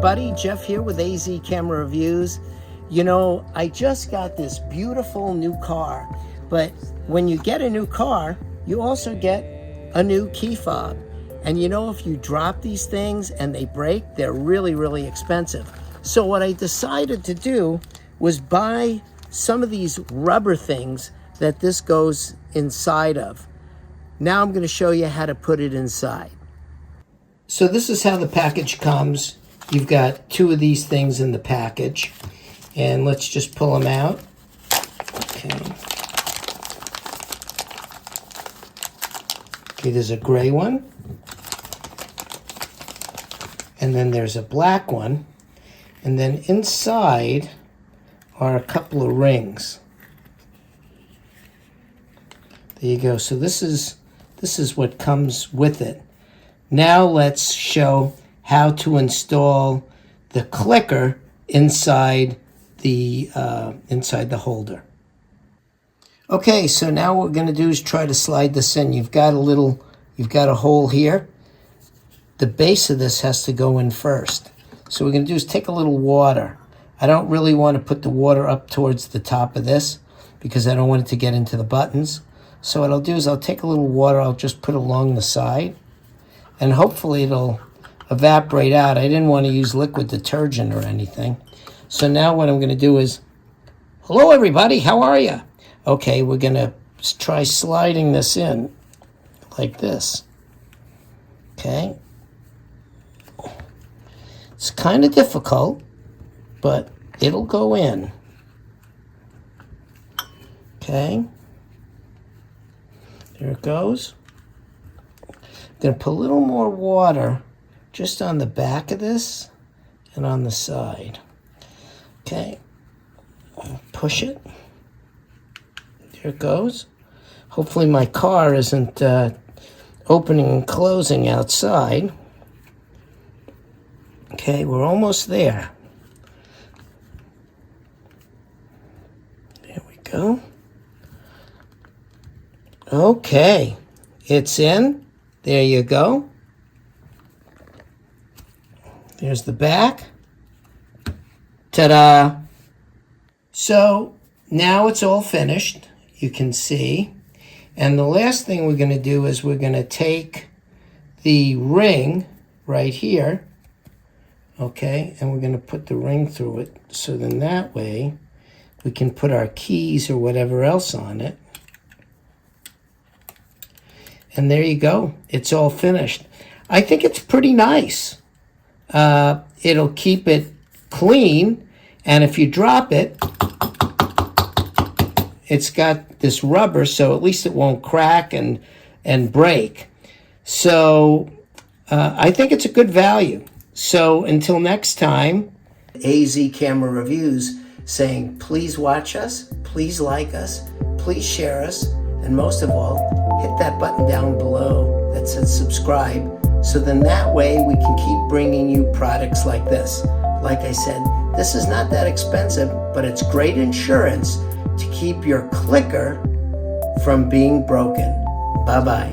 everybody, Jeff here with AZ Camera Reviews. You know, I just got this beautiful new car, but when you get a new car, you also get a new key fob. And you know, if you drop these things and they break, they're really, really expensive. So what I decided to do was buy some of these rubber things that this goes inside of. Now I'm going to show you how to put it inside. So this is how the package comes. You've got two of these things in the package, and let's just pull them out. Okay. Okay, there's a gray one, and then there's a black one, and then inside are a couple of rings. There you go. So this is what comes with it. Now let's show how to install the clicker inside the holder. Okay, so now what we're going to do is try to slide this in. You've got a hole here. The base of this has to go in first. So what we're going to do is take a little water. I don't really want to put the water up towards the top of this because I don't want it to get into the buttons. So what I'll do is I'll take a little water, I'll just put along the side, and hopefully it'll evaporate out. I didn't want to use liquid detergent or anything. So now what I'm going to do is, hello everybody, how are you? Okay, we're going to try sliding this in like this. Okay. It's kind of difficult, but it'll go in. Okay. There it goes. I'm going to put a little more water just on the back of this and on the side. Okay. Push it. There it goes. Hopefully my car isn't opening and closing outside. Okay, we're almost there. There we go. Okay, it's in. There you go. There's the back. Ta-da! So now it's all finished, you can see. And the last thing we're going to do is we're going to take the ring right here, okay, and we're going to put the ring through it. So then that way we can put our keys or whatever else on it. And there you go. It's all finished. I think it's pretty nice. It'll keep it clean. And if you drop it, it's got this rubber, so at least it won't crack and break. So I think it's a good value. So until next time, AZ Camera Reviews saying, please watch us, please like us, please share us, and most of all, hit that button down below that says subscribe, so then that way we can keep bringing you products like this. Like I said, this is not that expensive, but it's great insurance to keep your clicker from being broken. Bye-bye.